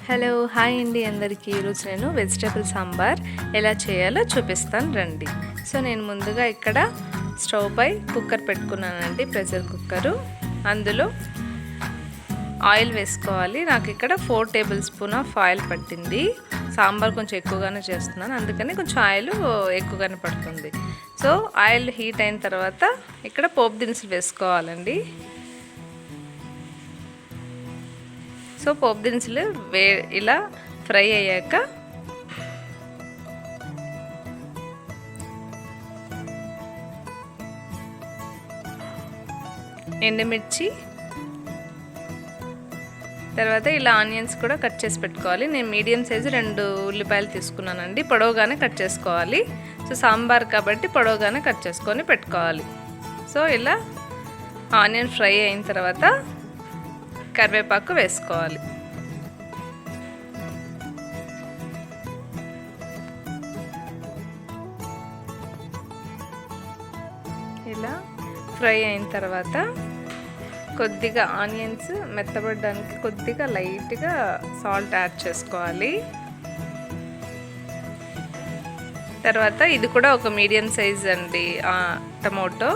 Hello hi అండి అందరికీ. ఈరోజు నేను వెజిటేబుల్ సాంబార్ ఎలా చేయాలో చూపిస్తాను రండి. సో నేను ముందుగా ఇక్కడ స్టవ్ పై కుక్కర్ పెట్టుకున్నానండి, ప్రెషర్ కుక్కరు. అందులో ఆయిల్ వేసుకోవాలి. నాకు ఇక్కడ 4 టేబుల్ స్పూన్ ఆఫ్ ఆయిల్ పట్టింది. సాంబార్ కొంచెం ఎక్కువగానే చేస్తున్నాను, అందుకని కొంచెం ఆయిల్ ఎక్కువగానే పడుతుంది. సో ఆయిల్ హీట్ అయిన తర్వాత ఇక్కడ పోపు దినుసులు వేసుకోవాలండి. సో పోపు దినుసులు ఇలా ఫ్రై అయ్యాక ఎండుమిర్చి, తర్వాత ఇలా ఆనియన్స్ కూడా కట్ చేసి పెట్టుకోవాలి. నేను మీడియం సైజు 2 ఉల్లిపాయలు తీసుకున్నానండి. పొడవుగానే కట్ చేసుకోవాలి. సో సాంబార్ కాబట్టి పొడవుగానే కట్ చేసుకొని పెట్టుకోవాలి. సో ఇలా ఆనియన్ ఫ్రై అయిన తర్వాత కరివేపాకు వేసుకోవాలి. ఇలా ఫ్రై అయిన తర్వాత కొద్దిగా ఆనియన్స్ మెత్తబడడానికి కొద్దిగా లైట్గా సాల్ట్ యాడ్ చేసుకోవాలి. తర్వాత ఇది కూడా ఒక మీడియం సైజ్ అండి టమోటో,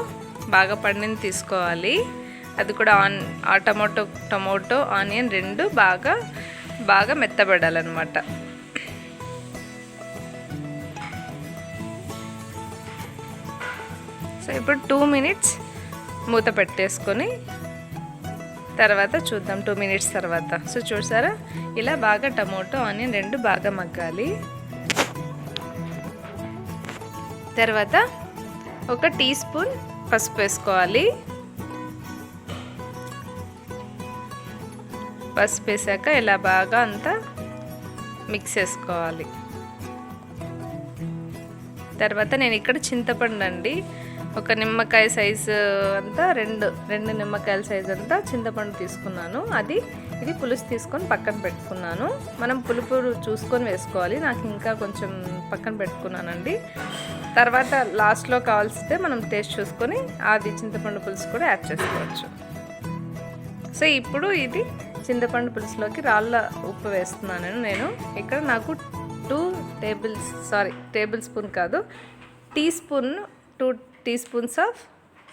బాగా పండింది తీసుకోవాలి. అది కూడా ఆ టమోటో ఆనియన్ 2 బాగా మెత్తబడాలన్నమాట. సో ఇప్పుడు 2 మినిట్స్ మూత పెట్టేసుకొని తర్వాత చూద్దాం. 2 మినిట్స్ తర్వాత సో చూసారా, ఇలా బాగా టమోటో ఆనియన్ 2 బాగా మగ్గాలి. తర్వాత 1 టీ స్పూన్ పసుపు వేసుకోవాలి. పసుపు వేసాక ఇలా బాగా అంతా మిక్స్ చేసుకోవాలి. తర్వాత నేను ఇక్కడ చింతపండు అండి, ఒక నిమ్మకాయ సైజు అంతా రెండు నిమ్మకాయల సైజు అంతా చింతపండు తీసుకున్నాను. ఇది పులుసు తీసుకొని పక్కన పెట్టుకున్నాను. మనం పులుపు చూసుకొని వేసుకోవాలి. నాకు ఇంకా కొంచెం పక్కన పెట్టుకున్నానండి. తర్వాత లాస్ట్లో కావాల్సితే మనం టేస్ట్ చూసుకొని అది చింతపండు పులుసు కూడా యాడ్ చేసుకోవచ్చు. సో ఇప్పుడు ఇది చింతపండు పులుసులోకి రాళ్ళ ఉప్పు వేస్తున్నాను నేను. ఇక్కడ నాకు 2 టేబుల్ స్పూన్ కాదు, 2 టీ స్పూన్స్ ఆఫ్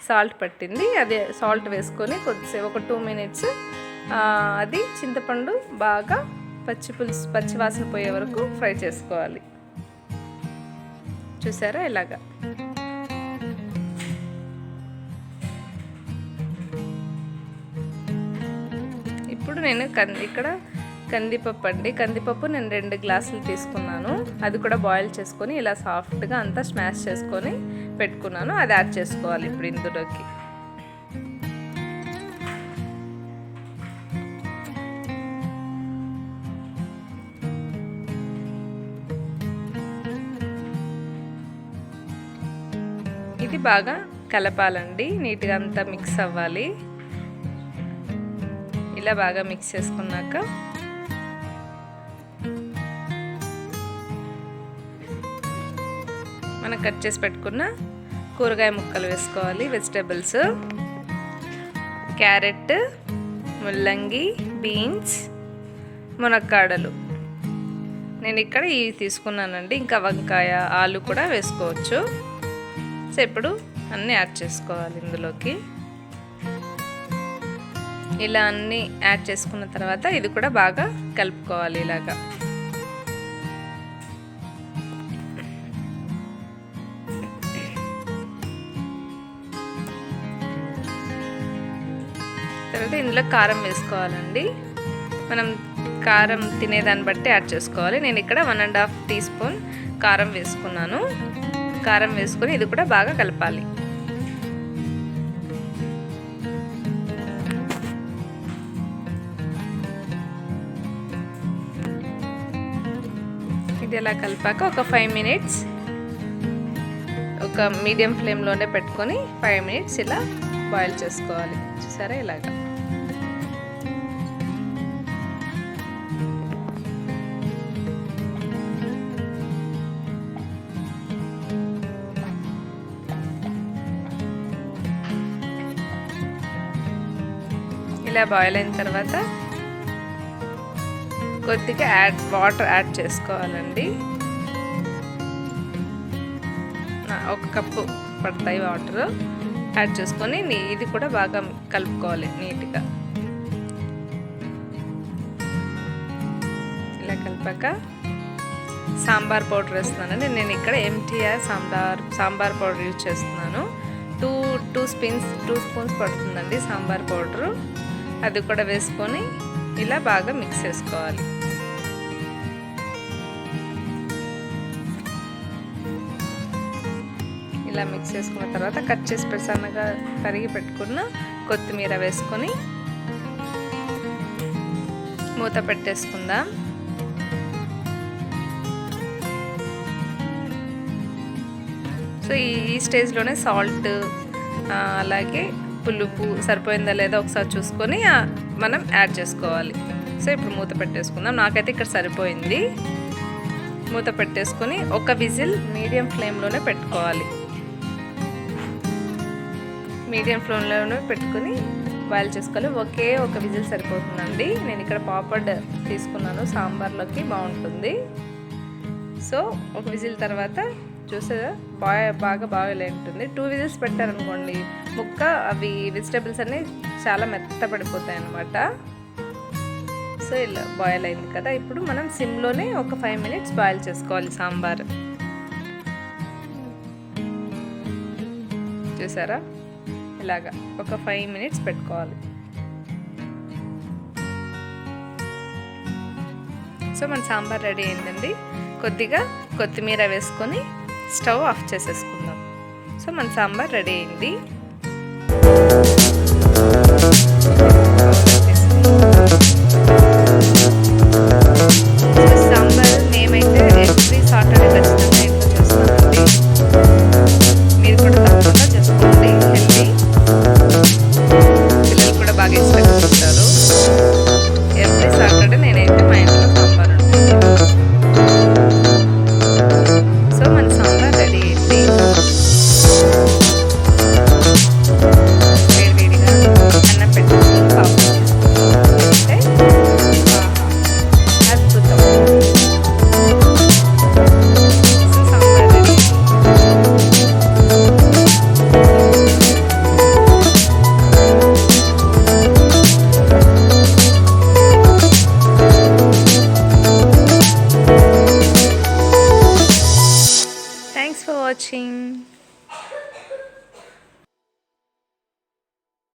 సాల్ట్ పట్టింది. అదే సాల్ట్ వేసుకొని కొద్దిసేపు ఒక 2 మినిట్స్ అది చింతపండు బాగా పచ్చి వాసన పోయే వరకు ఫ్రై చేసుకోవాలి. చూసారా ఇలాగా. ఇప్పుడు నేను ఇక్కడ కందిపప్పు నేను 2 గ్లాసులు తీసుకున్నాను. అది కూడా బాయిల్ చేసుకొని ఇలా సాఫ్ట్గా అంతా స్మాష్ చేసుకొని పెట్టుకున్నాను. అది యాడ్ చేసుకోవాలి ఇప్పుడు ఇందులోకి. ఇది బాగా కలపాలండి, నీట్గా అంతా మిక్స్ అవ్వాలి. ఇలా బాగా మిక్స్ చేసుకున్నాక మనం కట్ చేసి పెట్టుకున్న కూరగాయ ముక్కలు వేసుకోవాలి. వెజిటేబుల్స్ క్యారెట్, ముల్లంగి, బీన్స్, మునక్కాడలు నేను ఇక్కడ ఇవి తీసుకున్నానండి. ఇంకా వంకాయ, ఆలు కూడా వేసుకోవచ్చు. సో ఇప్పుడు అన్నీ యాడ్ చేసుకోవాలి ఇందులోకి. ఇలా అన్నీ యాడ్ చేసుకున్న తర్వాత ఇది కూడా బాగా కలుపుకోవాలి. ఇలాగా తర్వాత ఇందులో కారం వేసుకోవాలండి. మనం కారం తినేదాన్ని బట్టి యాడ్ చేసుకోవాలి. నేను ఇక్కడ 1.5 టీ స్పూన్ కారం వేసుకున్నాను. కారం వేసుకొని ఇది కూడా బాగా కలపాలి. ఇది ఇలా కలిపాక ఒక 5 మినిట్స్ ఒక మీడియం ఫ్లేమ్లోనే పెట్టుకొని 5 మినిట్స్ ఇలా బాయిల్ చేసుకోవాలి. చూసారా ఇలాగా. ఇలా బాయిల్ అయిన తర్వాత కొద్దిగా వాటర్ యాడ్ చేసుకోవాలండి. 1 కప్పు పడతాయి వాటర్ యాడ్ చేసుకొని ఇది కూడా బాగా కలుపుకోవాలి నీట్గా. ఇలా కలిపాక సాంబార్ పౌడర్ వేస్తున్నానండి. నేను ఇక్కడ MTR సాంబార్ పౌడర్ యూజ్ చేస్తున్నాను. 2 స్పూన్స్ పడుతుందండి సాంబార్ పౌడరు. అది కూడా వేసుకొని ఇలా బాగా మిక్స్ చేసుకోవాలి. ఇలా మిక్స్ చేసుకున్న తర్వాత కట్ చేసి సన్నగా తరిగి పెట్టుకున్న కొత్తిమీర వేసుకొని మూత పెట్టేసుకుందాం. సో ఈ స్టేజ్లోనే సాల్ట్ అలాగే పులుపు సరిపోయిందా లేదా ఒకసారి చూసుకొని మనం యాడ్ చేసుకోవాలి. సో ఇప్పుడు మూత పెట్టేసుకుందాం. నాకైతే ఇక్కడ సరిపోయింది. మూత పెట్టేసుకొని ఒక విజిల్ మీడియం ఫ్లేమ్లోనే పెట్టుకోవాలి. మీడియం ఫ్లేమ్లోనే పెట్టుకుని బాయిల్ చేసుకోవాలి. ఒకే ఒక విజిల్ సరిపోతుందండి. నేను ఇక్కడ పాపడ్ తీసుకున్నాను, సాంబార్లోకి బాగుంటుంది. సో ఒక విజిల్ తర్వాత చూసారా బాగా బాయిల్ అయి ఉంటుంది. 2 విజిల్స్ పెట్టారనుకోండి ముక్క అవి వెజిటేబుల్స్ అన్నీ చాలా మెత్తపడిపోతాయి అన్నమాట. సో ఇలా బాయిల్ అయింది కదా, ఇప్పుడు మనం సిమ్లోనే ఒక 5 మినిట్స్ బాయిల్ చేసుకోవాలి సాంబార్. చూసారా ఇలాగా ఒక 5 మినిట్స్ పెట్టుకోవాలి. సో మన సాంబార్ రెడీ అయిందండి. కొద్దిగా కొత్తిమీర వేసుకొని స్టవ్ ఆఫ్ చేసేసుకుందాం. సో మన సాంబార్ రెడీ అయింది.